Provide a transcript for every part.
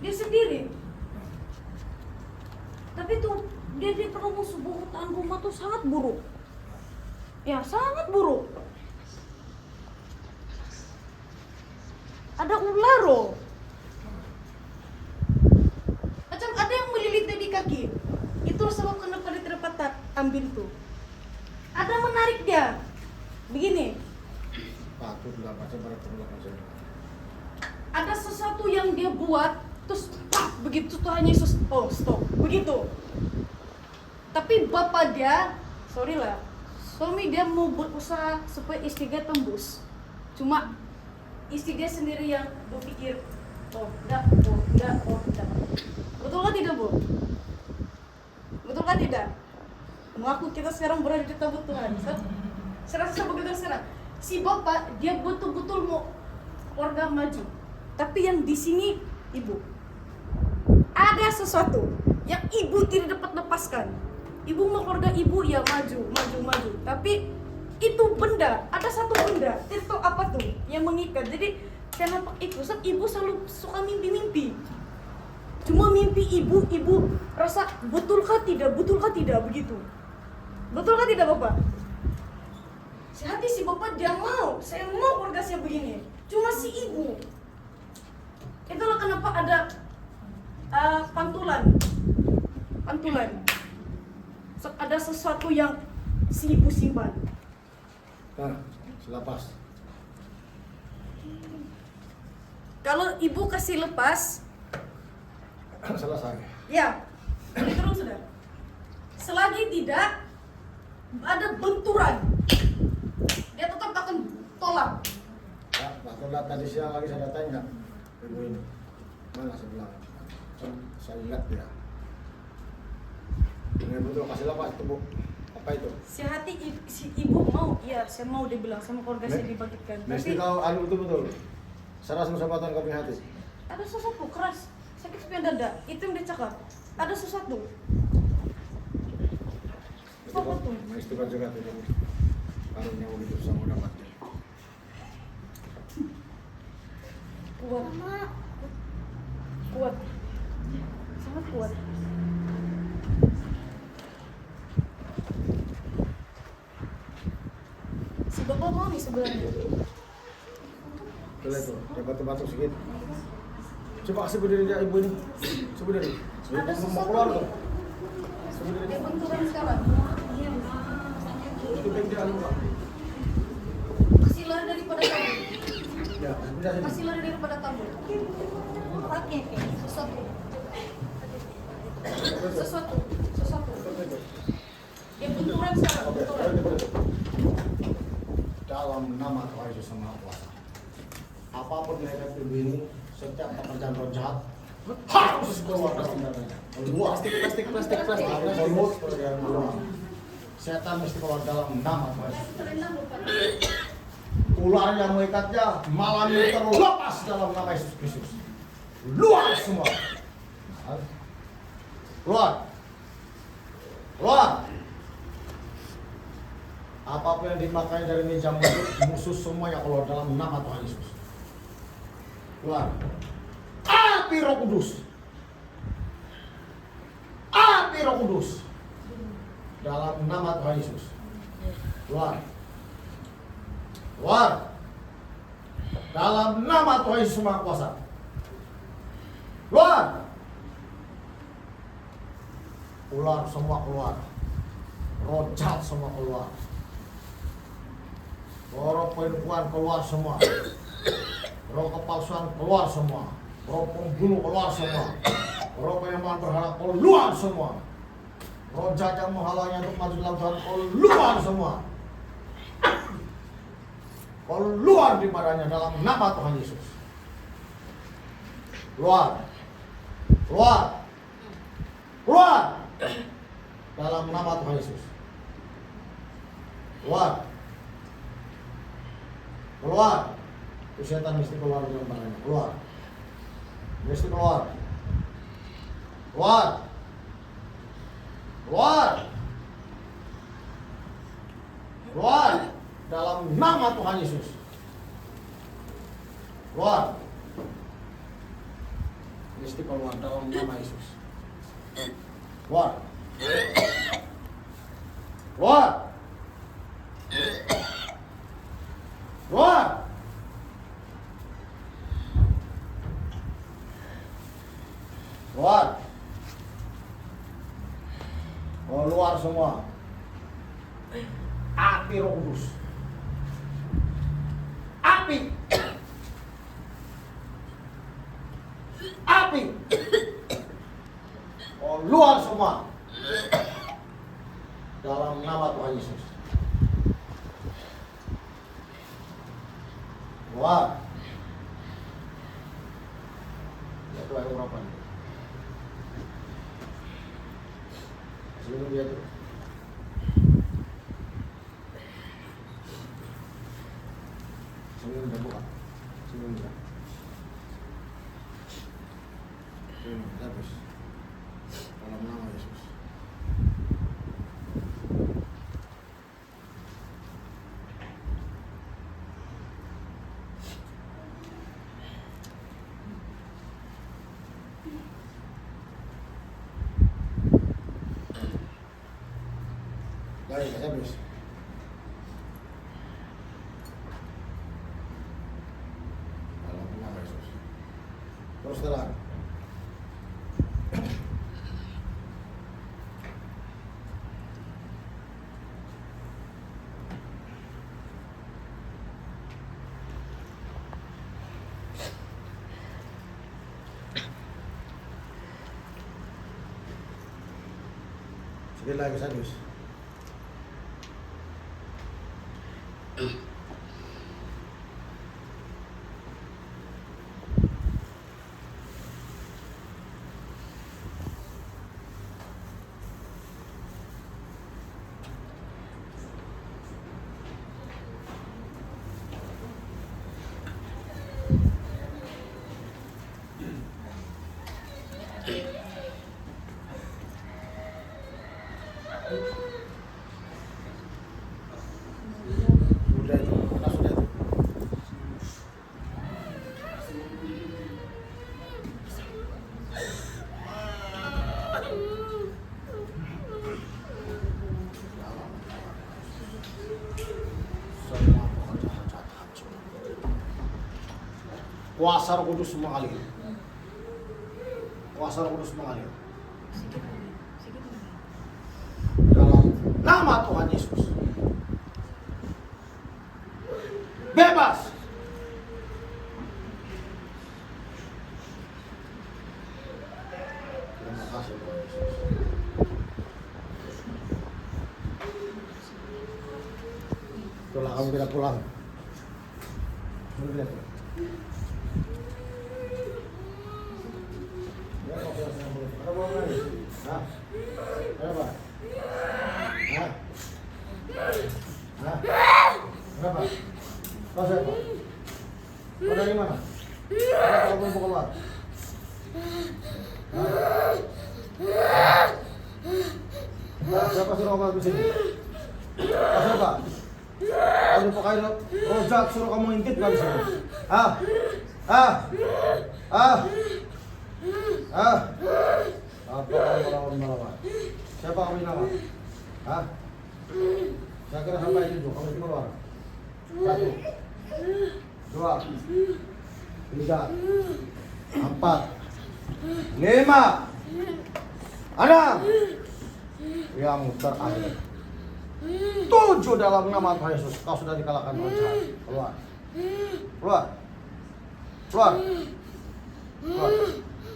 dia sendiri. Tapi tuh dia pernah musuh hutan rumah tuh sangat buruk. Ya sangat buruk. Ada ular loh. Macam ada yang melilit di kaki. Itu sebab kenapa dia tidak dapat ambil tuh. Ada menarik dia. Begini. Ada sesuatu yang dia buat, terus begitu Tuhan Yesus, oh stop, begitu. Tapi bapak dia, sorry lah, suami dia mau berusaha supaya istri dia tembus. Cuma istri dia sendiri yang berpikir, oh enggak. Betul kan tidak, Bu? Betul kan tidak? Mengaku kita sekarang berada di tabut Tuhan. Saya rasa begitu sekarang. Si bapak dia betul-betul mau keluarga maju. Tapi yang di sini ibu. Ada sesuatu yang ibu tidak dapat lepaskan. Ibu mau keluarga ibu ya maju. Tapi itu benda, ada satu benda, tidak tahu apa tuh yang mengikat. Jadi kenapa itu? Ibu selalu suka mimpi-mimpi. Cuma mimpi ibu rasa betulkah tidak begitu. Betulkah tidak Bapak? Sehati si Bapak dia mau, saya mau keluarga saya begini. Cuma si ibu. Itulah kenapa ada pantulan. Ada sesuatu yang si ibu simpan. Nah, selepas. Kalau ibu kasih lepas, selesai. ya, ini terus sudah. Selagi tidak ada benturan, dia tetap akan tolak. Ya, bahkan tadi siang lagi saya tanya ibu ini, mana saya bilang, saya lihat dia. Ini betul kasih lepas itu Bu. Apa itu? Si ibu mau, iya saya mau, dia bilang sama keluarga saya dibangkitkan. Mesti Tapi kau anu betul. Saras musabatan kau punya hati. ada sesuatu keras, sakit sepian dada, itu yang dia cakap. Ada sesuatu. Apa tuh? Istighfar juga tidak. Karunia begitu sama dapatnya. Kuat, sangat kuat. Si bapak mau nih sebenarnya. Boleh tuh, dia batuk-batuk sedikit. Coba kasih berdiri dia ibu ini. Coba berdiri. Ada Mau sesuatu keluar nih. tuh. Coba berdiri. Dia benturan sekarang. Itu baik dia anu Pak. Kasih lari daripada tabur. Ya, sudah sini. Kasih lari daripada tabur. Pakai sesuatu. Dia benturan sekarang. Oke, Benturan. dalam nama Tuhan Yesus Yang Maha Kuasa. Apapun yang ada di ini, setiap pekerjaan roh jahat harus keluar dari darahnya. Keluar. Plastik. Mulut pekerjaan roh. Setan mesti keluar dalam nama Tuhan Yesus. Ular yang mengikatnya malam ini terlepas dalam nama Yesus Kristus. Keluar semua. Keluar. Apapun yang dimakai dari meja musuh semua yang keluar dalam nama Tuhan Yesus. Keluar. Api Roh Kudus. Dalam nama Tuhan Yesus. Keluar. Dalam nama Tuhan Yesus Maha Kuasa. Keluar. Ular semua keluar. Roh jahat semua keluar. Roh penipuan keluar semua. Roh kepalsuan keluar semua. Roh pembunuh keluar semua. Roh penyembahan berhala keluar semua. Roh jahat yang menghalangnya untuk maju dalam Tuhan keluar semua. Keluar daripadanya dalam nama Tuhan Yesus. Keluar. Dalam nama Tuhan Yesus. Keluar. Itu setan mesti keluar dari badannya. Keluar. Dalam nama Tuhan Yesus. Mesti keluar dalam nama Yesus. Keluar. Keluar. Keluar. Keluar. Keluar semua. Api Roh Kudus. Api. Api. Keluar semua. Dalam nama Tuhan Yesus. Keluar. Ya Tuhan urapan. Sebelum dia tuh. Sebelum dia buka. Sebelum dia. Habis. Dalam nama Yesus. Baik, habis. Dalam nama Yesus. Terus terang. Sekali lagi habis. Sudah itu, sudah itu. Semua pekerjaan jahat hancur. Kuasa Roh Kudus mengalir. Kuasa Roh Kudus mengalir. Dalam nama Tuhan Yesus. Bebas. Terima kasih Tuhan Yesus. Itulah kamu tidak pulang. Kamu tidak pulang. Ya, ada apa lagi? Hah? Ada apa? Hah? Hah? Kenapa? Kau siapa? Kau dari mana? Kenapa kau belum keluar? Hah? Siapa suruh kamu di sini? Kau siapa? Kau dipakai rojak suruh kamu intip nggak di sini? Ah? Ah? Ah? Ah? Apa kamu melawan? Siapa kamu ini nama? Hah? Saya kira sampai itu kamu keluar. 1, 2, 3, 4, 5, 6 yang terakhir 7 dalam nama Tuhan Yesus. Kau sudah dikalahkan oleh jahat. Keluar. Keluar. Keluar. Keluar.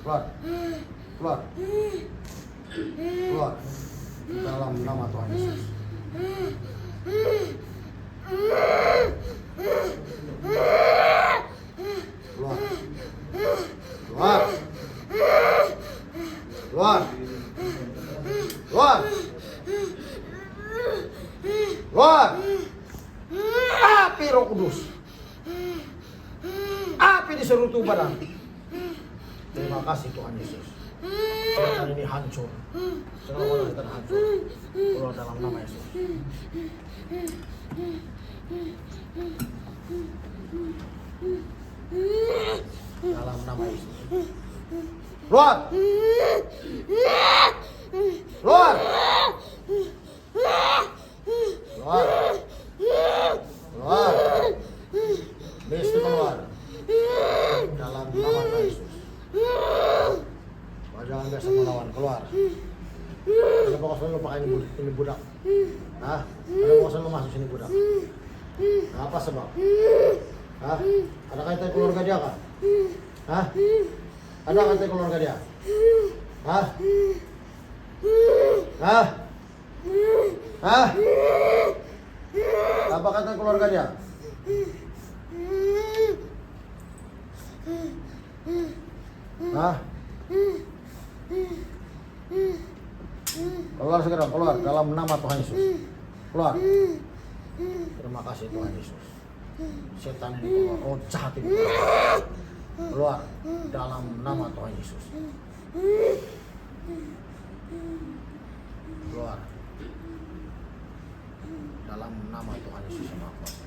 Keluar. Keluar. Keluar. Dalam nama Tuhan Yesus. Keluar. Keluar. Keluar. Keluar. Keluar. Api Roh Kudus. Api di seluruh tubuh badan. Terima kasih Tuhan Yesus. Setan ini hancur. Segala setan hancur. Keluar dalam nama Yesus. Dalam nama Yesus. Keluar. Keluar. Keluar. Keluar. Mesti keluar. Dalam nama Tuhan Yesus. Kau jangan biasa melawan. Keluar. Ada bakasan lu pakai ini budak. Hah? Ada bakasan lu masuk sini budak. Apa sebab? Hah? Ada kaitan keluarga dia kah? Hah? Ada kaitan keluarga dia? Hah? Hah? Hah? Apa kaitan keluarga dia? Hah? Keluar segera, keluar dalam nama Tuhan Yesus. Keluar. Terima kasih Tuhan Yesus. Setan ini keluar, roh jahat ini keluar. Keluar dalam nama Tuhan Yesus. Keluar dalam nama Tuhan Yesus yang Maha Kuasa.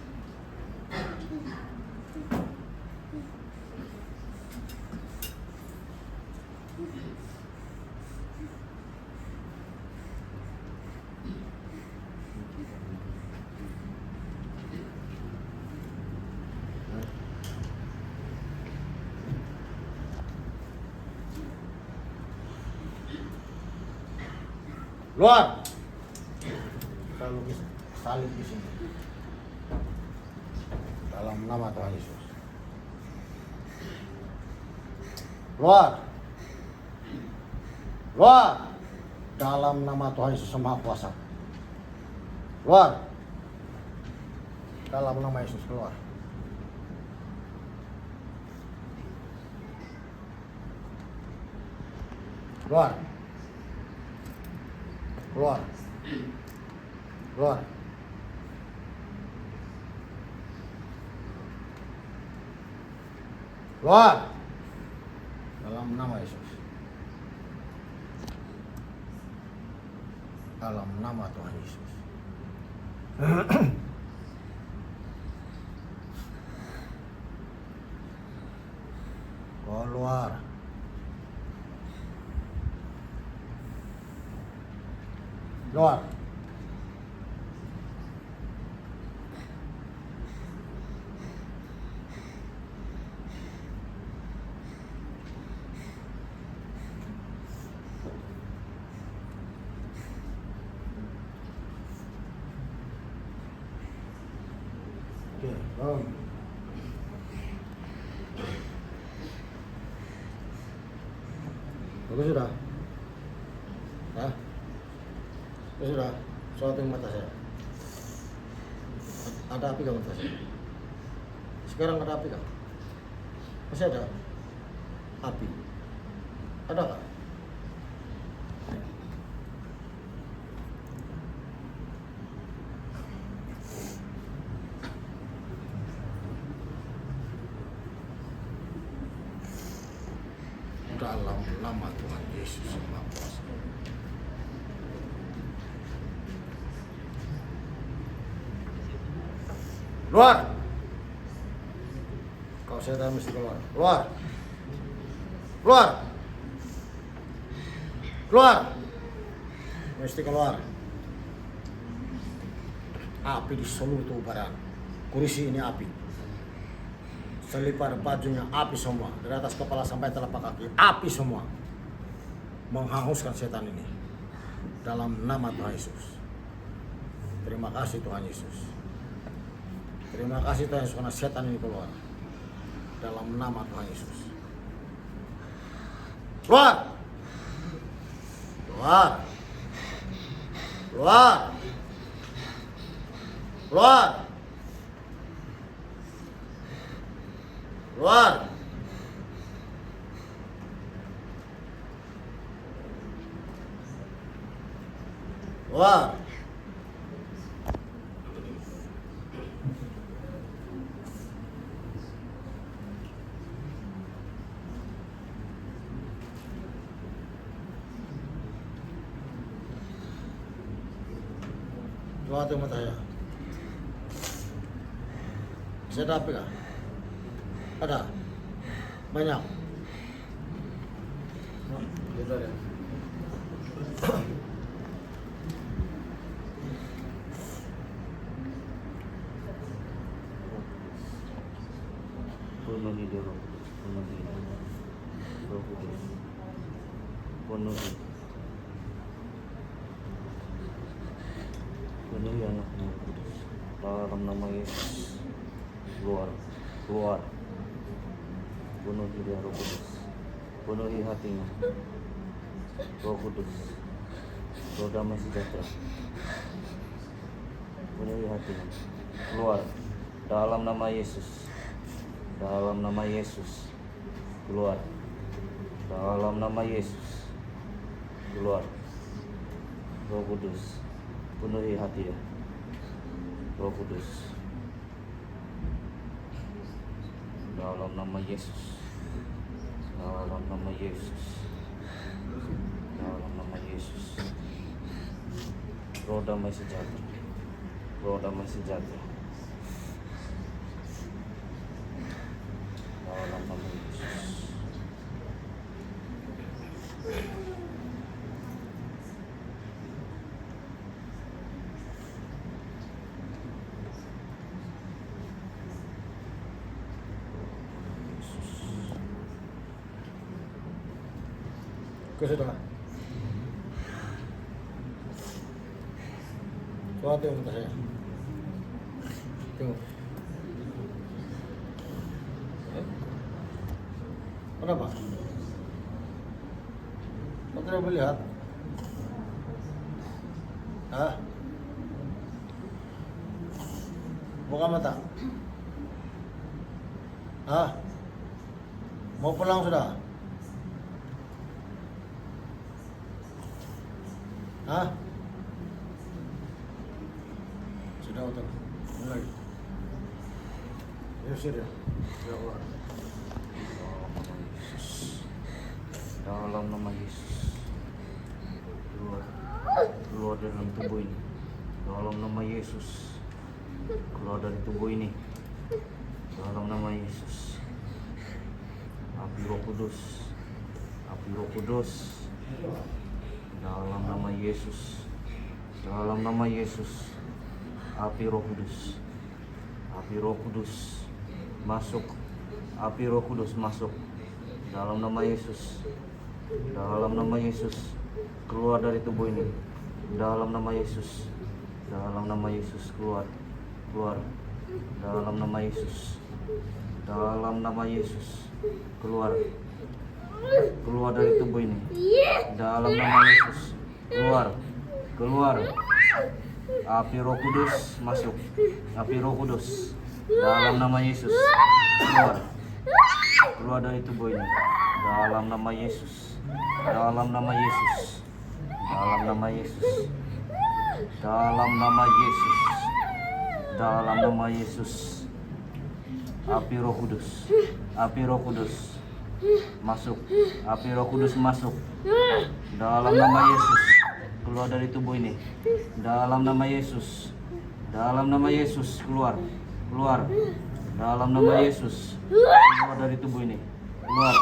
Keluar. Salib di sini. Dalam nama Tuhan Yesus. Keluar. Keluar. Dalam nama Tuhan Yesus yang Maha Kuasa. Keluar. Dalam nama Yesus keluar. Keluar. Keluar. Keluar. Keluar. Dalam nama Yesus. Dalam nama Tuhan Yesus. Keluar. Keluar. Oke, bangun. Bagus sudah? Hah? Ya sudah, sorotin mata saya. Ada api gak mata saya? Sekarang ada api gak? Masih ada api? Ada gak? Dalam nama Tuhan Yesus yang Maha Kuasa. Keluar. Kau setan mesti keluar. Keluar. Keluar. Keluar. Mesti keluar. Api di seluruh tubuh badan. Kursi ini api. Selipar bajunya api semua. Dari atas kepala sampai telapak kaki api semua. Menghanguskan setan ini. Dalam nama Tuhan Yesus. Terima kasih Tuhan Yesus. Terima kasih Tuhan Yesus karena setan ini keluar. Dalam nama Tuhan Yesus. Keluar. Keluar. Keluar. Keluar. Keluar. Keluar. Keluar tuh mata saya. Bisa ada api kah? Ada? Banyak? sudah ya. Penuhi dia Roh Kudus, penuhi Roh Kudus, penuhi anakmu Roh Kudus, dalam nama Yesus, keluar, penuhi dia Roh Kudus, penuhi hatinya, Roh Kudus, Roh damai sejahtera, penuhi hatinya, keluar, dalam nama Yesus. Dalam nama Yesus, keluar. Dalam nama Yesus, keluar. Roh Kudus, penuhi hati ya. Roh Kudus, dalam nama Yesus, dalam nama Yesus, dalam nama Yesus. Roh damai sejahtera, Roh damai sejahtera. Dalam nama Yesus. Oke sudah. Suatu yang minta saya. Tengok. Kenapa? Kau tidak melihat? Hah? Buka mata. Hah? Mau pulang sudah? Hah? Sudah utang. Mulai. Ya sudah. Ya Allah. Dalam nama Yesus, keluar dalam tubuh ini. Dalam nama Yesus, keluar dari tubuh ini. Dalam nama Yesus, api Roh Kudus, api Roh Kudus. Dalam nama Yesus, dalam nama Yesus, api Roh Kudus, api Roh Kudus masuk, api Roh Kudus masuk. Dalam nama Yesus, dalam nama Yesus, keluar dari tubuh ini. Dalam nama Yesus, dalam nama Yesus, keluar, keluar. Dalam nama Yesus, dalam nama Yesus, keluar, keluar dari tubuh ini. Dalam nama Yesus, keluar, keluar. Api Roh Kudus masuk, api Roh Kudus. Dalam nama Yesus, keluar, keluar dari tubuh ini. Dalam nama Yesus, dalam nama Yesus, dalam nama Yesus, dalam nama Yesus, dalam nama Yesus. Api Roh Kudus, api Roh Kudus masuk, api Roh Kudus masuk. Dalam nama Yesus, keluar dari tubuh ini. Dalam nama Yesus, dalam nama Yesus, keluar, keluar. Dalam nama Yesus, keluar dari tubuh ini. Keluar.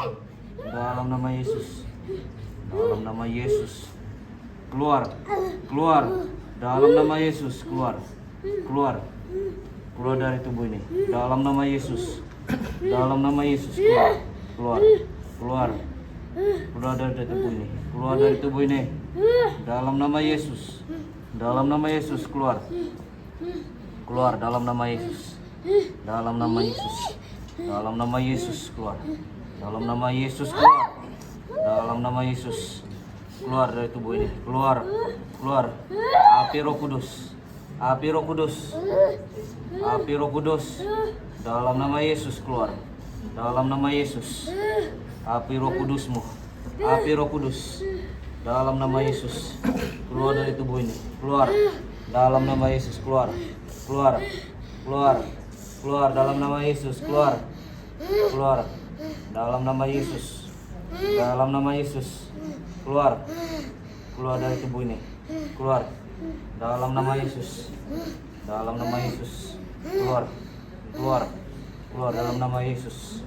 Dalam nama Yesus, dalam nama Yesus, keluar, keluar. Dalam nama Yesus, keluar, keluar, keluar dari tubuh ini. Dalam nama Yesus, dalam nama Yesus, keluar, keluar, keluar, keluar dari tubuh ini. Keluar dari tubuh ini. Dalam nama Yesus, dalam nama Yesus, keluar, keluar. Dalam nama Yesus, dalam nama Yesus, dalam nama Yesus, keluar. Dalam nama Yesus, keluar. Dalam nama Yesus, keluar dari tubuh ini. Keluar, keluar. Api Roh Kudus, api Roh Kudus, api Roh Kudus. Dalam nama Yesus, keluar. Dalam nama Yesus, api Roh Kudusmu, api Roh Kudus. Dalam nama Yesus, keluar dari tubuh ini. Keluar. Dalam nama Yesus, keluar, keluar, keluar, keluar. Dalam nama Yesus, keluar, keluar. Dalam nama Yesus, dalam nama Yesus, keluar, keluar dari tubuh ini. Keluar. Dalam nama Yesus, dalam nama Yesus, keluar, keluar, keluar. Dalam nama Yesus,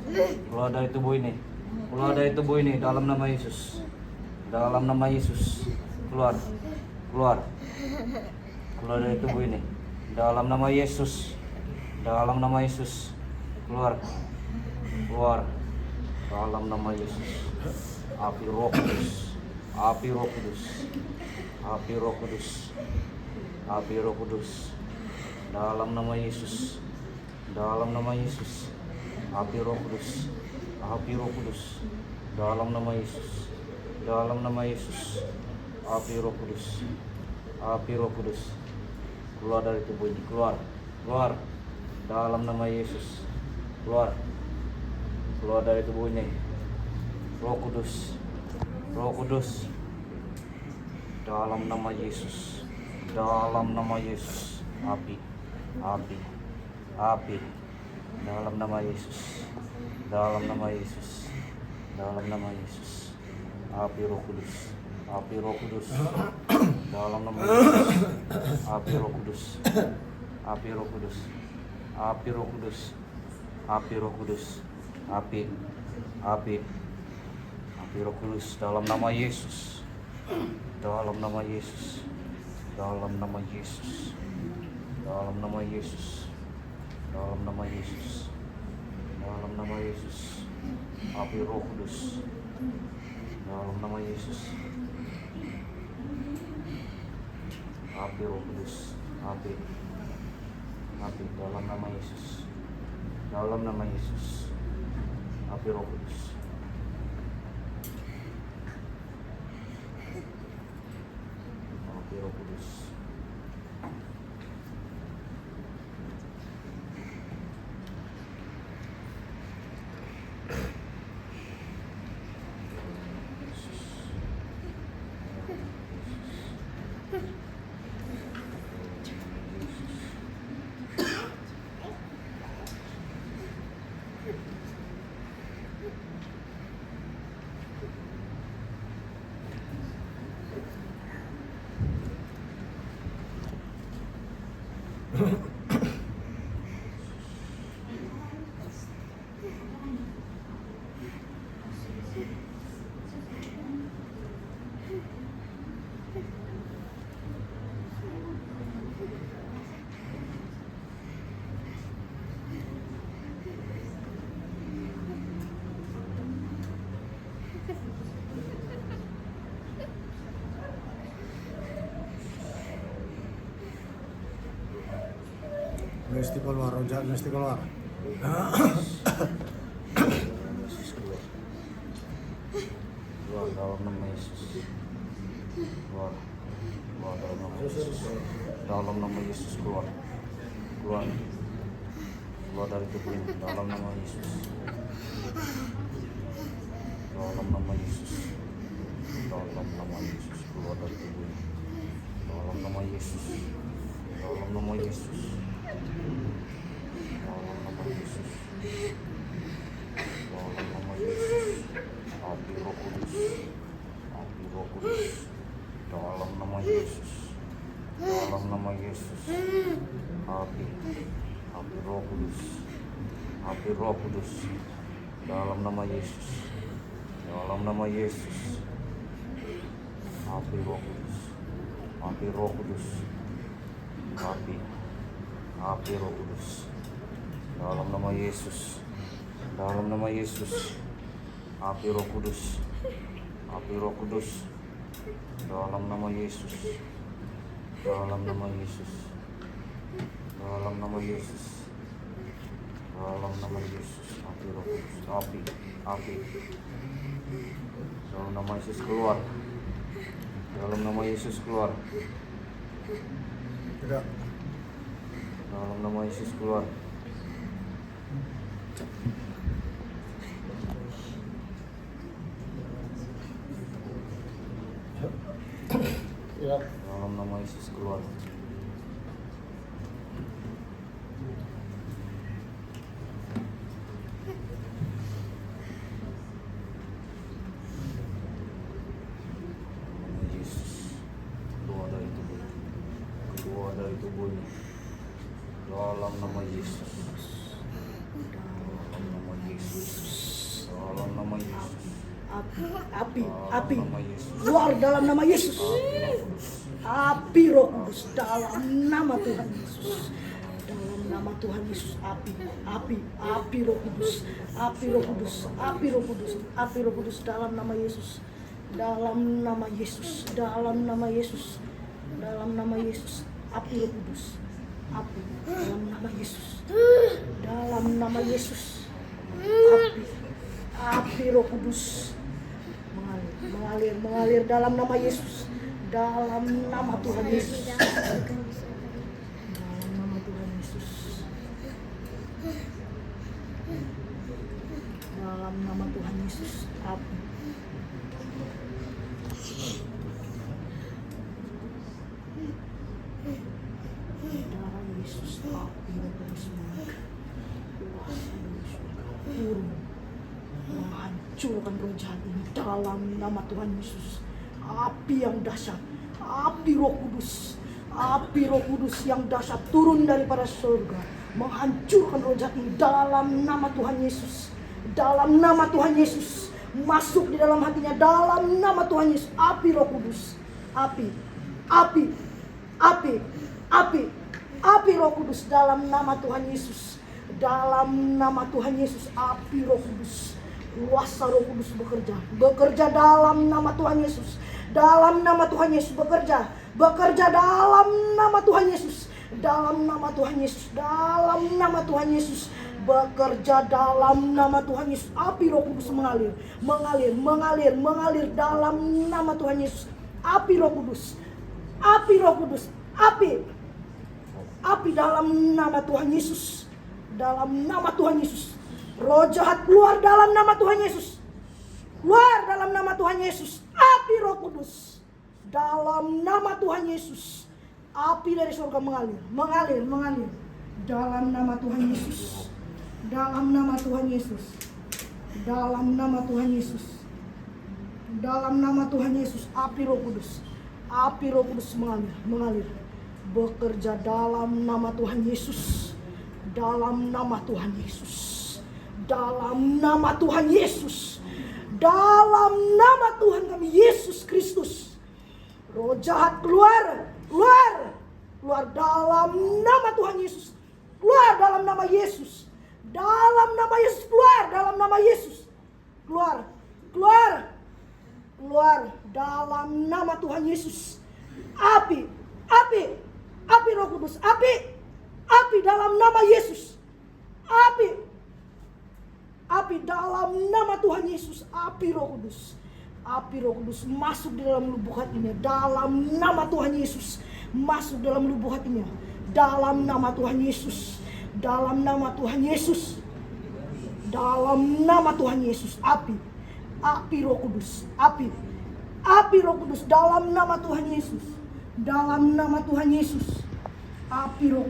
keluar dari tubuh ini. Keluar dari tubuh ini. Dalam nama Yesus, dalam nama Yesus, keluar, keluar, keluar dari tubuh ini, dalam nama Yesus, dalam nama Yesus, keluar, keluar, dalam nama Yesus, api Roh Kudus, api Roh Kudus, api Roh Kudus, api Roh Kudus, dalam nama Yesus, dalam nama Yesus, api Roh Kudus, api Roh Kudus, dalam nama Yesus, dalam nama Yesus, api Roh Kudus, api Roh Kudus, keluar dari tubuh ini, keluar, keluar, dalam nama Yesus, keluar, keluar dari tubuh ini, Roh Kudus, Roh Kudus, dalam nama Yesus, dalam nama Yesus, api, api, api, dalam nama Yesus, dalam nama Yesus, dalam nama Yesus, api Roh Kudus, api Roh Kudus, dalam nama Yesus, api Roh Kudus, api Roh Kudus, api Roh Kudus, api Roh Kudus, api, api, api Roh Kudus, dalam nama Yesus, dalam nama Yesus, dalam nama Yesus, dalam nama Yesus, dalam nama Yesus, dalam nama Yesus, api Roh Kudus, dalam nama Yesus, api Roh Kudus, api, api, dalam nama Yesus, dalam nama Yesus, api Roh Kudus, api Roh Kudus, Mesti keluar, Rojak, mesti keluar. Yesus keluar, keluar dalam nama Yesus, keluar, keluar dalam nama Yesus, dalam nama Yesus, keluar, keluar, keluar dari tubuh ini, dalam nama Yesus, dalam nama Yesus, dalam nama Yesus, keluar dari tubuh ini, dalam nama Yesus, dalam nama Yesus, dalam nama Yesus, dalam nama Yesus, api Roh Kudus, api Roh Kudus, dalam nama Yesus, dalam nama Yesus, api, api Roh Kudus, api Roh Kudus, dalam nama Yesus, dalam nama Yesus, api Roh Kudus, api Roh Kudus, api, api Roh Kudus, dalam nama Yesus, dalam nama Yesus, api Roh Kudus, api Roh Kudus, dalam nama Yesus, dalam nama Yesus, dalam nama Yesus, dalam nama Yesus, api Roh Kudus, api, api, dalam nama Yesus keluar, dalam nama Yesus keluar, Tidak. dalam nama Yesus keluar, Ya. dalam nama Yesus keluar, nama Yesus keluar dari tubuh, keluar dari tubuhnya, dalam nama Yesus, dalam nama Yesus, dalam nama Yesus, api, keluar dalam nama Yesus. Api Roh Kudus dalam nama Tuhan Yesus. Dalam nama Tuhan Yesus, api Roh Kudus, api Roh Kudus, api Roh Kudus, api Roh Kudus dalam nama Yesus. Dalam nama Yesus, dalam nama Yesus, dalam nama Yesus, api Roh Kudus, api dalam nama Yesus, dalam nama Yesus, api Roh Kudus mengalir dalam nama Yesus, dalam nama Tuhan Yesus, dalam nama Tuhan Yesus, dalam nama Tuhan Yesus, api. Darah Yesus, api Roh Kudus kuasa dari surga turun menghancurkan roh jahat ini dalam nama Tuhan Yesus. Api yang dahsyat, api Roh Kudus, api Roh Kudus yang dahsyat turun daripada surga menghancurkan roh jahat ini dalam nama Tuhan Yesus. Dalam nama Tuhan Yesus, masuk di dalam hatinya dalam nama Tuhan Yesus. Api Roh Kudus, api Roh Kudus dalam nama Tuhan Yesus. Dalam nama Tuhan Yesus, api Roh Kudus, kuasa Roh Kudus bekerja dalam nama Tuhan Yesus. Dalam nama Tuhan Yesus bekerja dalam nama Tuhan Yesus. Dalam nama Tuhan Yesus, dalam nama Tuhan Yesus, bekerja dalam nama Tuhan Yesus. Api Roh Kudus mengalir dalam nama Tuhan Yesus. Api Roh Kudus, api dalam nama Tuhan Yesus. Dalam nama Tuhan Yesus, roh jahat keluar dalam nama Tuhan Yesus. Keluar dalam nama Tuhan Yesus. Api Roh Kudus dalam nama Tuhan Yesus. Api dari surga mengalir dalam nama Tuhan Yesus. Dalam nama Tuhan Yesus. Dalam nama Tuhan Yesus. Dalam nama Tuhan Yesus, api Roh Kudus. Api Roh Kudus mengalir. Bekerja dalam nama Tuhan Yesus. Dalam nama Tuhan Yesus. Dalam nama Tuhan Yesus. Dalam nama Tuhan kami Yesus Kristus. Roh jahat keluar dalam nama Tuhan Yesus. Keluar dalam nama Yesus. Dalam nama Yesus, keluar dalam nama Yesus. Keluar dalam nama Tuhan Yesus. Api Roh Kudus, api dalam nama Yesus. Api dalam nama Tuhan Yesus. Api Roh Kudus masuk di dalam lubuk hatinya dalam nama Tuhan Yesus. Masuk dalam lubuk hatinya dalam nama Tuhan Yesus. Dalam nama Tuhan Yesus. Dalam nama Tuhan Yesus. Api Roh Kudus, api Roh Kudus dalam nama Tuhan Yesus. Dalam nama Tuhan Yesus. Api Roh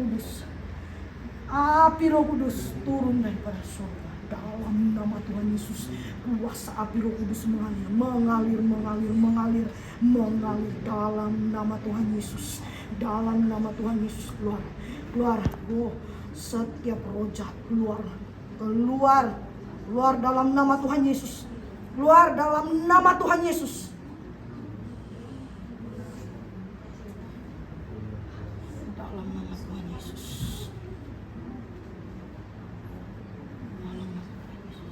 Kudus turun daripada surga dalam nama Tuhan Yesus. Kuasa api Roh Kudus mengalir dalam nama Tuhan Yesus. Dalam nama Tuhan Yesus, keluar. Setiap roh jahat keluar dalam nama Tuhan Yesus. Keluar dalam nama Tuhan Yesus. Dalam nama Tuhan Yesus. Dalam nama Tuhan Yesus.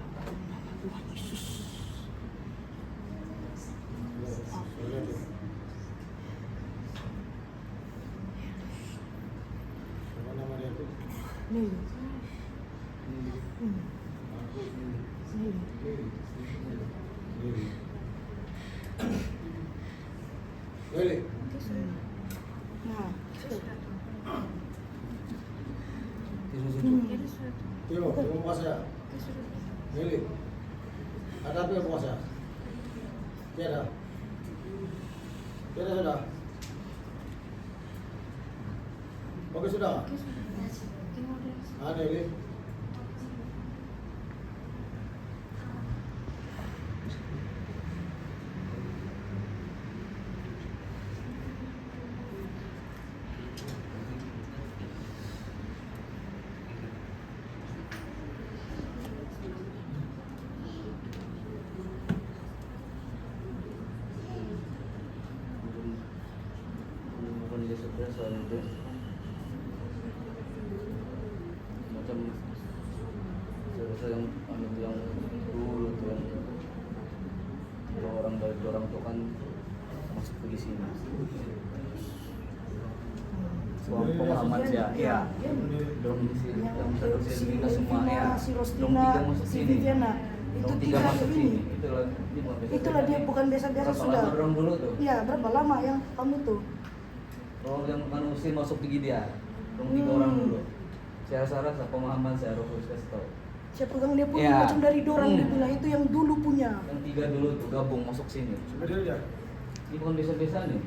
Dalam nama Tuhan Yesus. Lili. Tio, puasa ya? Lili. Ada apa yang puasa? Tiada sudah. Oke sudah. Ada Lili. macam yang yang dulu tuh yang kalau orang dari orang tuh kan masuk ke sini. Suami pemahaman ya, iya. Dong di sini, yang satu sini semua ya. Si Dong Rostina, tiga masuk si sini. Viviana. Itu Dong tiga masuk ini. sini. Itulah dia bukan biasa-biasa Berapa sudah. lama orang dulu tuh? Iya, berapa lama yang kamu tuh? Kalau yang manusia masuk di dia, dong tiga orang dulu. Saya rasa pemahaman saya harus kasih tahu. Saya pegang dia pun Iya. macam dari dorang dia bilang itu yang dulu punya. Yang tiga dulu tuh gabung masuk sini. Sebenarnya Ini bukan biasa-biasa nih.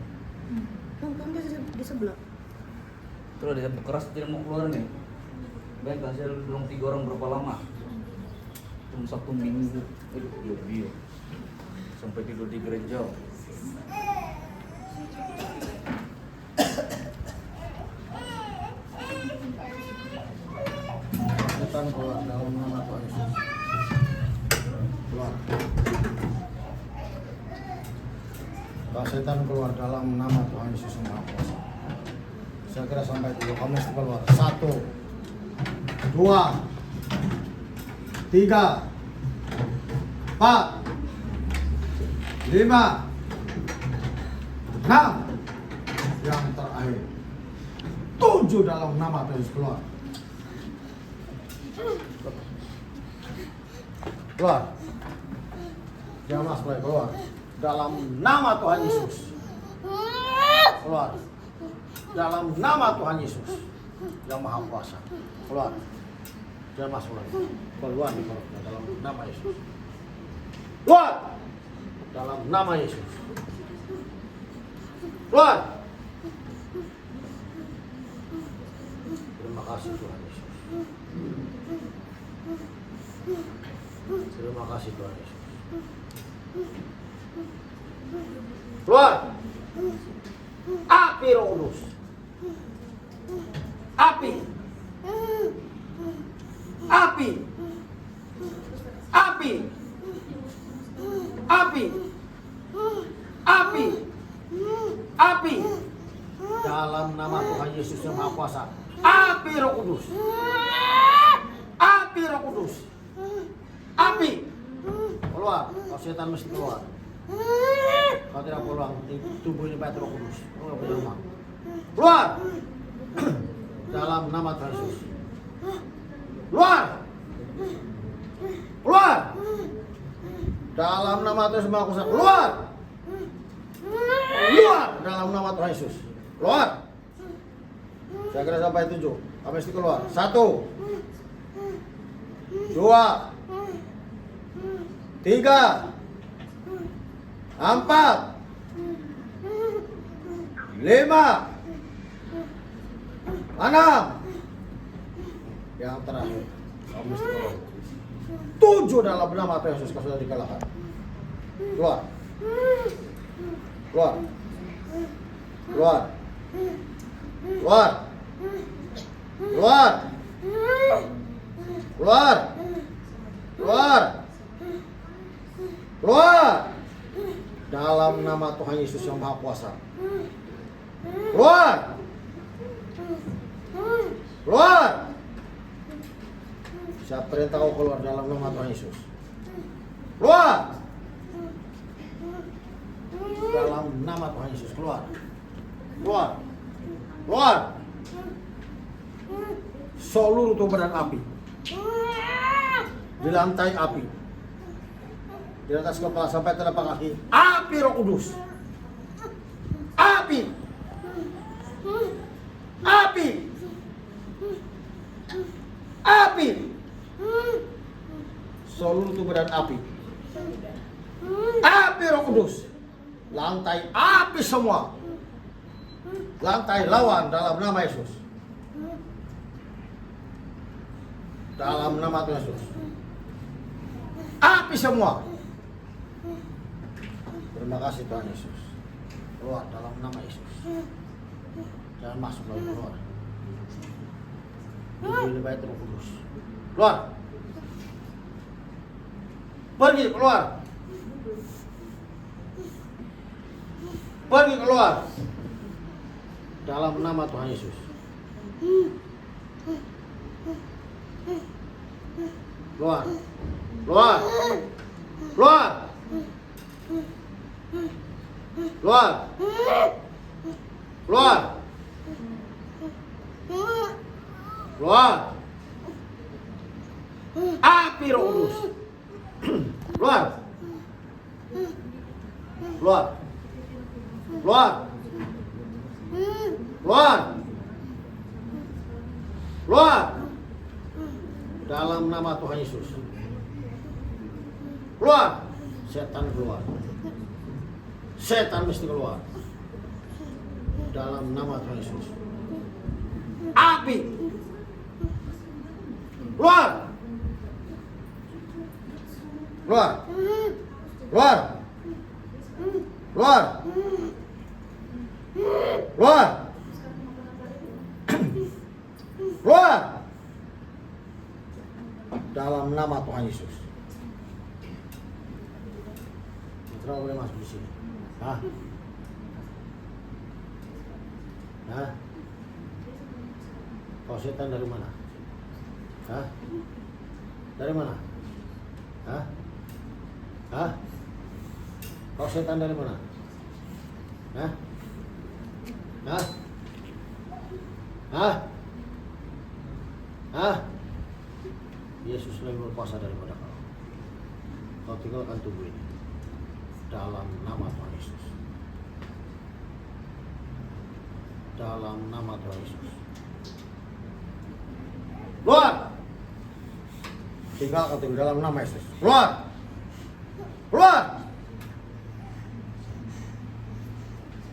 Kan dia di sebelah. Terus ada yang keras tidak mau keluar nih. Baik, saya dong tiga orang berapa lama? Cuma 1 minggu. Lebih. Sampai tidur di gereja. setan keluar dalam nama Tuhan Yesus. Keluar. Setan keluar dalam nama Tuhan Yesus yang Maha Kuasa. Saya kira sampai 3 kamu mesti keluar. 1, 2, 3, 4, 5, 6. Yang terakhir 7 dalam nama Tuhan Yesus keluar. Keluar. Jangan mas mulai keluar. Dalam nama Tuhan Yesus. Keluar. Dalam nama Tuhan Yesus yang Maha Kuasa. Keluar. Jangan mas mulai. Keluar di dalam nama Yesus. Keluar. Dalam nama Yesus. Keluar. Terima kasih Tuhan Yesus. Terima kasih Tuhan Yesus. Keluar. Api Roh Kudus. Api. Api. Api. Api. Api. Api. Dalam nama Tuhan Yesus yang Maha Kuasa. Api Roh Kudus. Api Roh Kudus. Api. Keluar. Kalau setan mesti keluar. Kalau tidak keluar, tubuh ini baik Roh Kudus. Keluar. Dalam nama Tuhan Yesus. Keluar. Keluar. Dalam nama Tuhan Yesus Maha Kuasa. Keluar. Keluar. Dalam nama Tuhan Yesus. Keluar. Saya kira sampai 7. Kami mesti keluar. 1, 2, 3, 4, 5, 6. Yang terakhir, kamu mesti keluar. 7 dalam nama Tuhan Yesus, kau sudah dikalahkan. Keluar. Keluar. Keluar. Keluar. Keluar. Keluar. Keluar. Keluar. Dalam nama Tuhan Yesus yang Maha Kuasa. Keluar. Keluar. Saya perintah kau keluar dalam nama Tuhan Yesus. Keluar. Dalam nama Tuhan Yesus keluar. Keluar. Keluar. Seluruh tubuh dan api. Di lantai api. Di atas kepala sampai telapak kaki. Api Roh Kudus. Api. Api. Api. Seluruh tubuh dan api. Api Roh Kudus. Lantai api semua. Lantai lawan dalam nama Yesus. Dalam nama Tuhan Yesus. Api semua. Terima kasih Tuhan Yesus. Keluar dalam nama Yesus. Jangan masuk lagi, keluar. Lebih baik Roh Kudus. Keluar. Pergi keluar. Pergi keluar. Dalam nama Tuhan Yesus. Keluar. Keluar. Keluar. Keluar. Keluar. Keluar. Api Roh Kudus. Keluar. Keluar. Keluar. Keluar. Keluar. Dalam nama Tuhan Yesus. Keluar. Setan keluar. Setan mesti keluar. Dalam nama Tuhan Yesus. Api. Keluar. Keluar. Keluar. Keluar. Keluar. Keluar. Dalam nama Tuhan Yesus. Mitra boleh masuk di sini. Hah? Hah? Kau setan dari mana? Hah? Dari mana? Hah? Hah? Kau setan dari mana? Hah? Hah? Hah? Hah? Yesus lebih berkuasa daripada kau. Kau tinggalkan tubuh ini. Dalam nama Tuhan Yesus. Dalam nama Tuhan Yesus. Keluar. Tinggalkan tubuh dalam nama Yesus. Keluar. Keluar.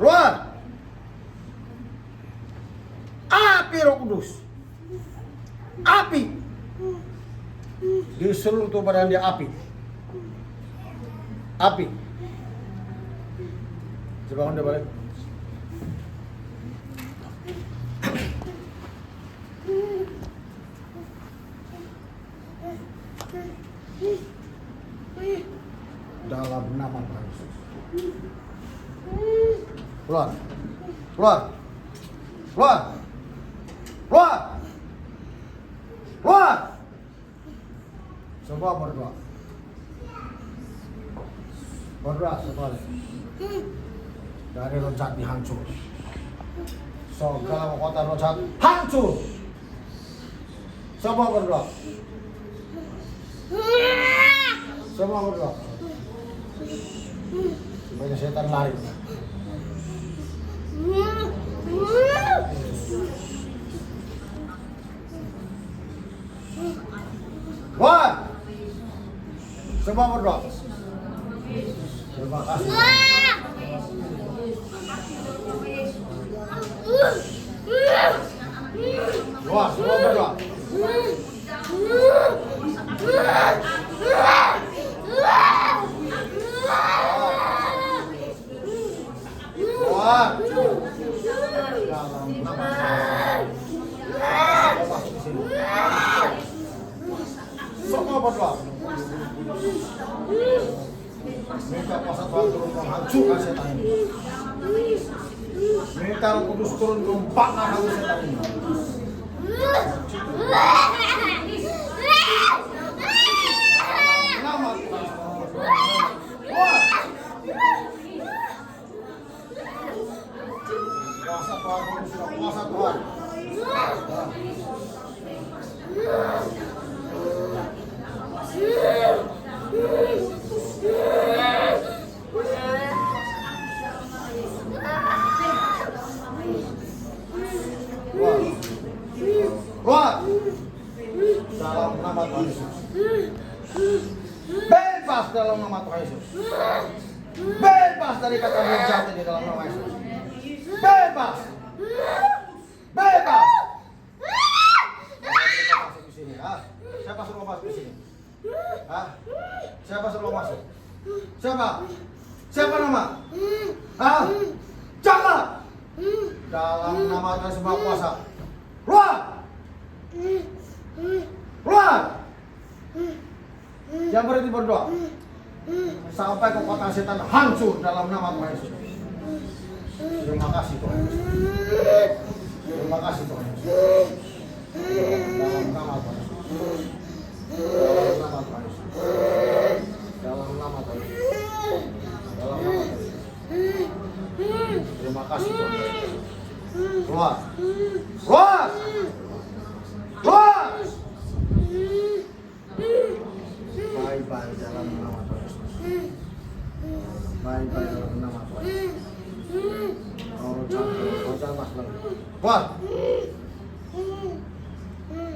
Keluar. Api Roh Kudus. Api. Di seluruh tubuh badan dia api. Api. Coba Anda balik. Dalam nama Tuhan Yesus. Keluar. Keluar. Keluar. Keluar. Keluar. Coba berdoa. Berdoa sekali. Dari roh jahat dihancur. Segala kekuatan roh jahat hancur. Coba berdoa. Semua berdoa. Supaya setan lari. Wah! Semua berdoa. Terima kasih. Wah, semua berdoa. Wah. Semua berdoa. Minta kuasa Tuhan turun menghancurkan setan ini. Minta Roh Kudus turun membakar hati setan ini. Nama Tuhan. Wah. Kuasa Tuhan, kuasa Tuhan. Keluar dalam nama Tuhan Yesus. Bebas dalam nama Tuhan Yesus. Bebas dari kata jahat ini dalam nama Yesus. Bebas. Bebas. Masuk di sini. Siapa suruh masuk di sini? Siapa suruh masuk? Siapa? Siapa nama? Jangan. Dalam nama Tuhan semua kuasa. Keluar. Keluar. Jangan berhenti berdoa sampai kekuatan setan hancur dalam nama Tuhan Yesus. Terima kasih Tuhan Yesus. Terima kasih Tuhan Yesus. Dalam nama Tuhan Yesus.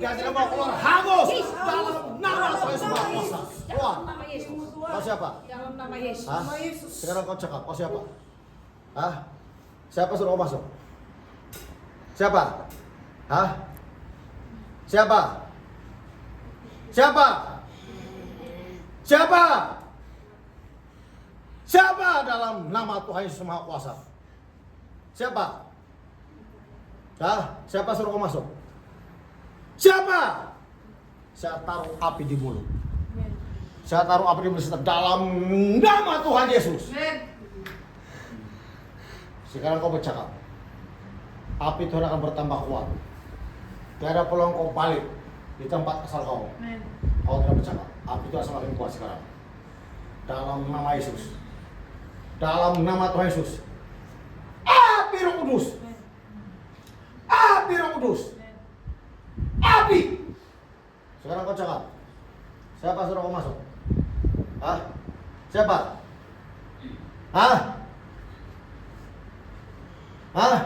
Yang tidak mau keluar hangus dalam nama Tuhan Yesus Maha Kuasa. Keluar. Nama Yesus. Kau siapa? Dalam nama Yesus. Hah? Sekarang kau cakap, kau siapa? Hah? Siapa suruh kau masuk? Siapa? Hah? Siapa? Siapa? Siapa? Siapa dalam nama Tuhan Yesus Maha Kuasa? Siapa? Hah? Siapa suruh kau masuk? Siapa? Saya taruh api di mulut. Saya taruh api di mulut dalam nama Tuhan Yesus. Sekarang kau bercakap. Api Tuhan akan bertambah kuat. Tiada peluang kau balik di tempat asal kau. Kau tidak bercakap. Api Tuhan semakin kuat sekarang. Dalam nama Yesus. Dalam nama Tuhan Yesus. Api Roh Kudus. Api Roh Kudus. Api. Sekarang kau cakap. Siapa suruh kau masuk? Hah? Siapa? Hah? Hah?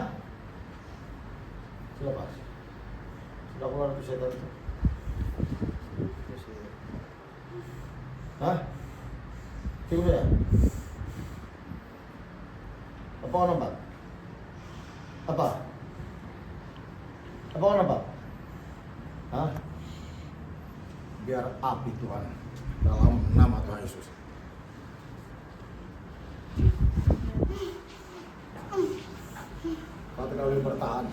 Siapa? Sudah keluar dari setan itu. Hah? Cium ya? Apa kau nampak? Apa? Apa kau nampak? Hah? Biar api Tuhan dalam nama Tuhan Yesus. Kau tidak boleh bertahan.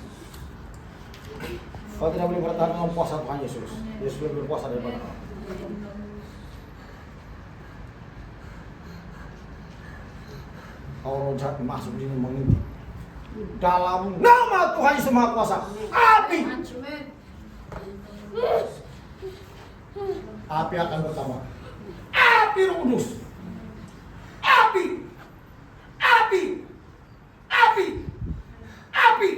Kau tidak boleh bertahan dengan puasa Tuhan Yesus. Yesus lebih berkuasa daripada kau. Kau roh jahat masuk di sini mengintip. Dalam nama Tuhan Yesus Maha Kuasa, api. Api akan bertambah. Api Roh Kudus. Api. Api. Api. Api.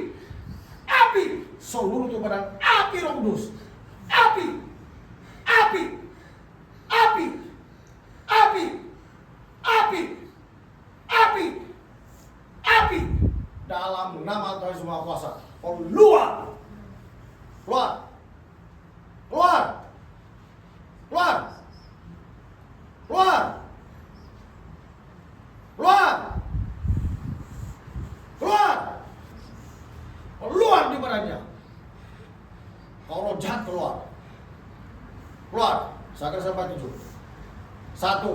Api. Seluruh tubuh badan api Roh Kudus. Api. Api. Api. Api. Api. Api. Api. Dalam nama Tuhan Yesus Maha Kuasa. Keluar. Keluar. Keluar. Keluar. Keluar. Keluar. Keluar. Keluar di badannya. Kau roh jahat keluar. Keluar. Saya akan sampai 7. 1,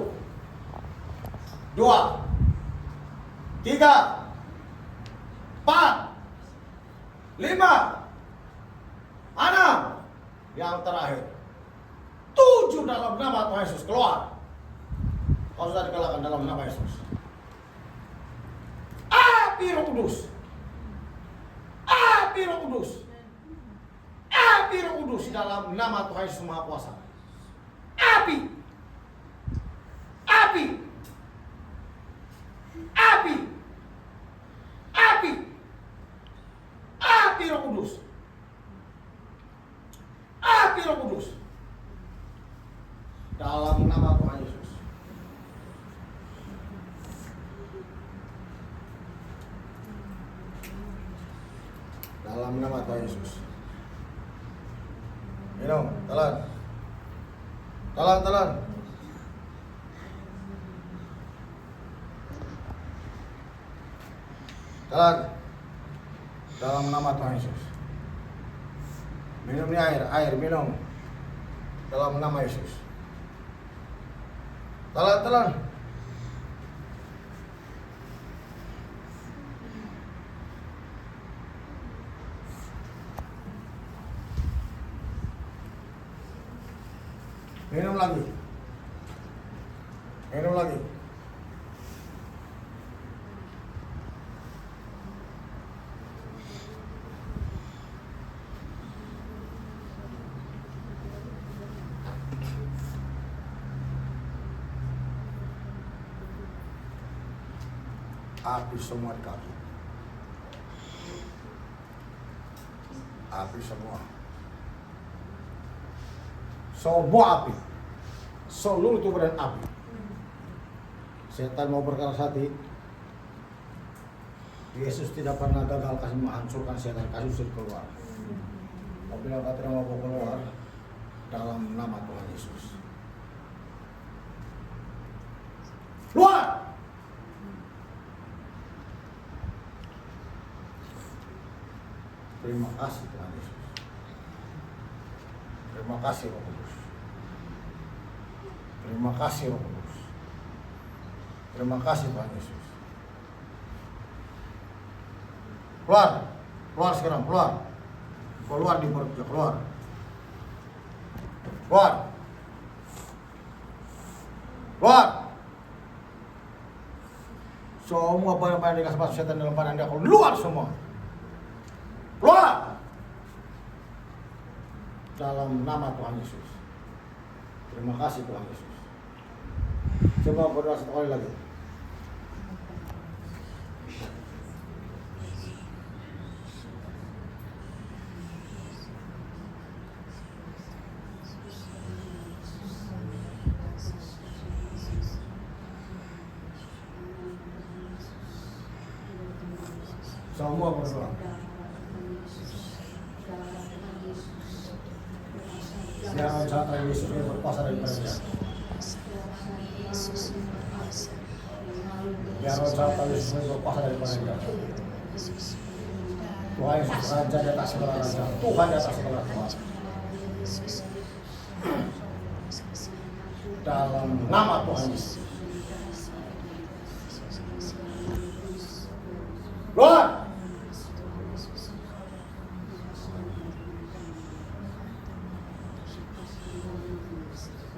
2, 3, 4, 5, 6. Yang terakhir 7 dalam nama Tuhan Yesus. Keluar. Kau sudah dikalahkan dalam nama Yesus. Api Roh Kudus. Api Roh Kudus. Api Roh Kudus dalam nama Tuhan Yesus Maha Kuasa. Api. Api. Api. Api. Api Roh Kudus. Api Roh Kudus. Dalam nama Tuhan Yesus. Dalam nama Tuhan Yesus. Minum, telan. Telan, telan. Telan. Dalam nama Tuhan Yesus. Minum ini air minum. Dalam nama Yesus. Telan, telan. Minum lagi. Minum lagi. Api semua di kaki. Api semua. Semua api. Seluruh tubuh dan api. Setan mau berkeras hati. Yesus tidak pernah gagal kasih menghancurkan setan, kasih usir keluar. Apabila kau tidak mau keluar dalam nama Tuhan Yesus. Keluar! Terima kasih Tuhan Yesus. Terima kasih Roh Kudus. Terima kasih Roh Kudus. Terima kasih Tuhan Yesus. Keluar, keluar sekarang, keluar. Keluar di perutnya, keluar. Keluar. Keluar. Semua apa yang dikasih masuk setan dalam badan Anda, keluar semua. Keluar. Dalam nama Tuhan Yesus. Terima kasih Tuhan Yesus. Coba berdoa satu kali lagi. Semua berdoa. Biar cara Yesus ini berkuasa daripada dia. Biar cara Yesus ini berkuasa daripada dia. Tuhan Yesus Raja di atas segala raja. Tuhan di atas segala Tuhan. Dalam nama Tuhan Yesus. Keluar!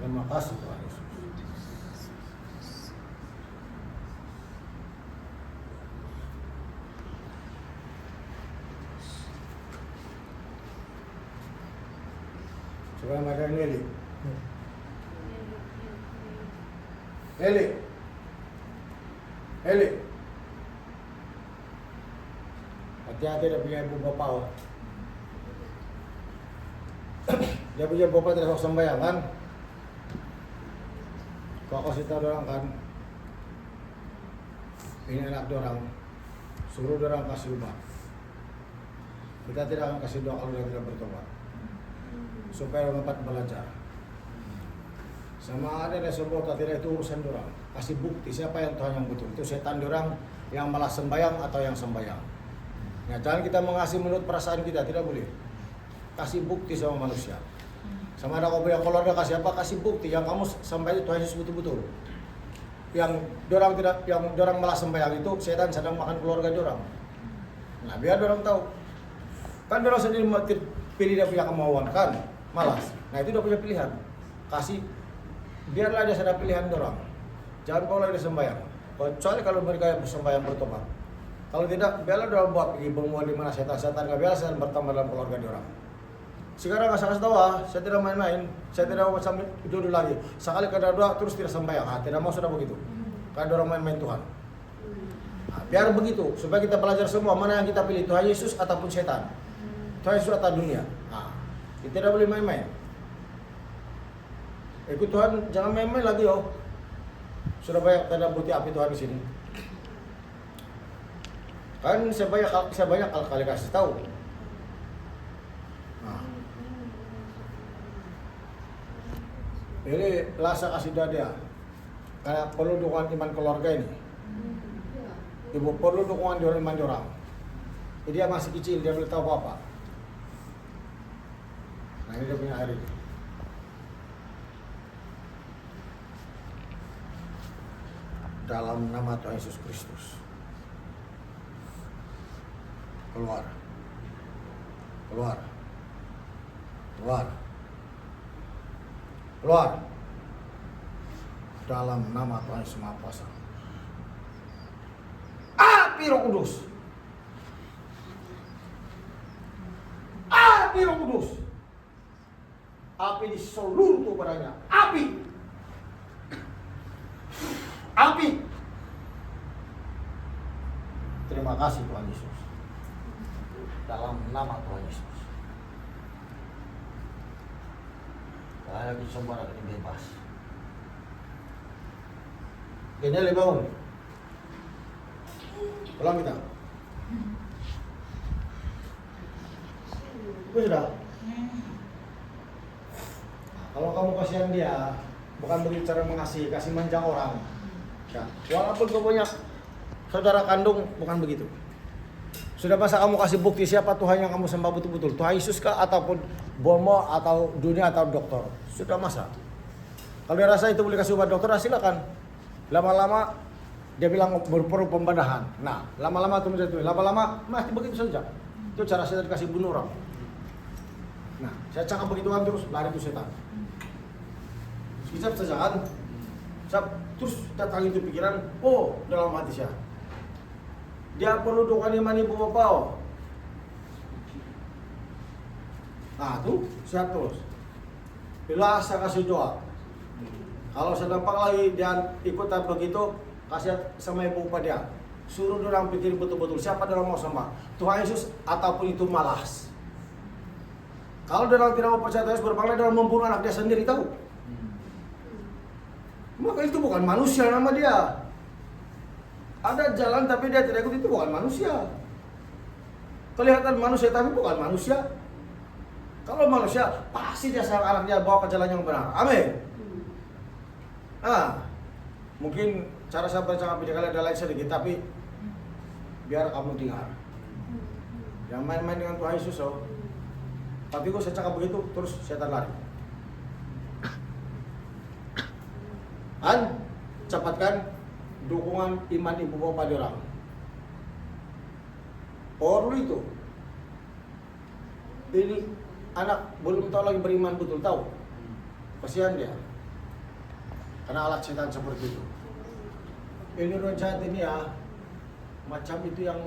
Terima kasih Tuhan Yesus. Coba ada Eli. Eli. Eli. Hati-hati dia punya ibu bapak. Dia punya bapak tidak sok sembahyang kan? Kau kasih tahu orang kan, ini anak orang, suruh orang kasih ubah. Kita tidak akan kasih doa kalau dia tidak bertobat, supaya orang dapat belajar. Sama ada semua tidak itu urusan orang. Kasih bukti siapa yang Tuhan yang betul. Itu setan orang yang malah sembahyang atau yang sembahyang. Ya, jangan kita mengasihi menurut perasaan kita, tidak boleh. Kasih bukti sama manusia. Sama ada kau punya keluarga kasih apa? Kasih bukti yang kamu sampai Tuhan Yesus betul-betul. Yang dorang tidak, yang dorang malah sembahyang itu setan sedang makan keluarga dorang. Nah biar dorang tahu. Kan dorang sendiri pilih dia punya kemauan kan, malas. Nah itu dia punya pilihan. Kasih, biarlah dia sadar pilihan dorang. Jangan kau lagi sembahyang. Kecuali kalau mereka yang sembahyang bertobat. Kalau tidak, biarlah dorang buat pergi benguan di mana setan-setan nggak biasa dan bertambah dalam keluarga dorang. Sekarang asal tahu, saya tidak main-main, saya tidak mau sambil duduk lagi. Sekali kada doa terus tidak sembahyang, tidak mau sudah begitu. Kada orang main-main Tuhan. Nah, biar begitu, supaya kita belajar semua mana yang kita pilih, Tuhan Yesus ataupun setan, Tuhan Yesus atau dunia. Nah, kita tidak boleh main-main. Ikut Tuhan, jangan main-main lagi oh. Sudah banyak tanda bukti api Tuhan di sini. Kan saya banyak kali kasih tahu. Ini lasa kasih dia, karena perlu dukungan iman keluarga ini. Ibu perlu dukungan iman orang. Dia masih kecil, dia belum tahu apa. Nah ini dia punya air ini. Dalam nama Tuhan Yesus Kristus. Keluar. Keluar. Keluar. Keluar dalam nama Tuhan Yesus Maha Kuasa. Api Roh Kudus. Api Roh Kudus. Api di seluruh tubuh badannya. Api. Api. Terima kasih Tuhan Yesus. Dalam nama Tuhan Yesus. Saya bisa buat ini bebas. Gini bangun. Pulang kita. Sudah. Kalau kamu kasihan dia, bukan begitu cara mengasihi, kasih manja orang. Ya, walaupun kau punya saudara kandung, bukan begitu. Sudah masa kamu kasih bukti siapa Tuhan yang kamu sembah betul-betul? Tuhan Yesus kah ataupun bomo atau dunia atau dokter? Sudah masa. Kalau dia rasa itu boleh kasih obat dokter, silakan. Lama-lama dia bilang perlu pembenahan. Nah, lama-lama itu menjadi lama-lama masih begitu saja. Itu cara setan kasih bunuh orang. Nah, saya cakap begituan terus lari itu setan. Bisa saja kan? Terus datang itu pikiran, oh dalam hati saya. Dia perlu doa iman ibu bapak. Nah tuh siap terus. Bila saya kasih doa. Kalau saya nampak lagi dia ikutan begitu, kasih sama ibu bapak dia. Suruh orang pikir betul-betul siapa orang mau sembah, Tuhan Yesus ataupun itu malas. Kalau orang tidak mau percaya Tuhan Yesus, berbangga dalam membunuh anak dia sendiri, tahu? Maka itu bukan manusia nama dia. Ada jalan tapi dia tidak ikut, itu bukan manusia. Kelihatan manusia tapi bukan manusia. Kalau manusia pasti dia sayang anak dia bawa ke jalan yang benar. Amin. Mungkin cara saya bercakap kalian ada lain sedikit, tapi biar kamu dengar. Yang main-main dengan Tuhan Yesus, tapi kok saya cakap begitu terus setan lari. Cepatkan dukungan iman ibu bapak di orang. Perlu itu. Ini anak belum tahu lagi beriman betul, tahu? Kasihan dia. Karena alat setan seperti itu. Ini roh jahat ini ya, macam itu yang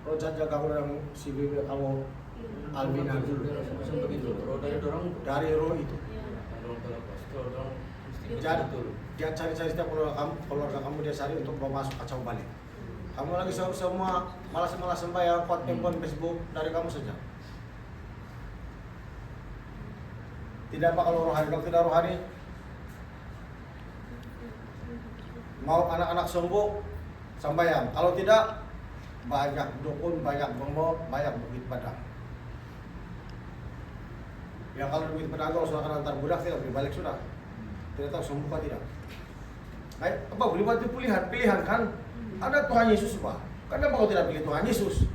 roh jahat jaga orang si bebe kamu Albina dulu. Dari roh itu. Jadi dia cari-cari setiap keluarga kamu dia cari untuk bawa masuk kacau balik. Kamu lagi semua malas-malas sembahyang, kuat handphone, Facebook dari kamu saja. Tidak apa kalau rohani, kalau tidak rohani, mau anak-anak sembuh sembahyang. Kalau tidak, banyak dukun, banyak bomo, banyak bukit padang. Ya kalau bukit padang kalau sudah antar budak tidak balik sudah. Tidak tahu sembuh atau tidak. Apa boleh buat pilihan kan? Ada Tuhan Yesus Pak. Kenapa kau tidak pilih Tuhan Yesus?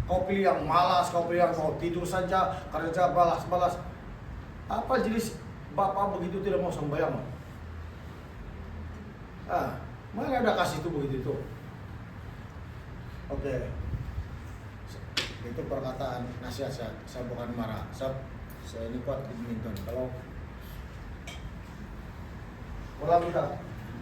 Kau pilih yang malas, kau pilih yang kau tidur saja, kerja balas-balas. Apa jenis bapak begitu tidak mau sembahyang? Mana ada kasih itu begitu itu? Oke. Itu perkataan nasihat saya bukan marah. Saya ini kuat di badminton. Kalau ulang kita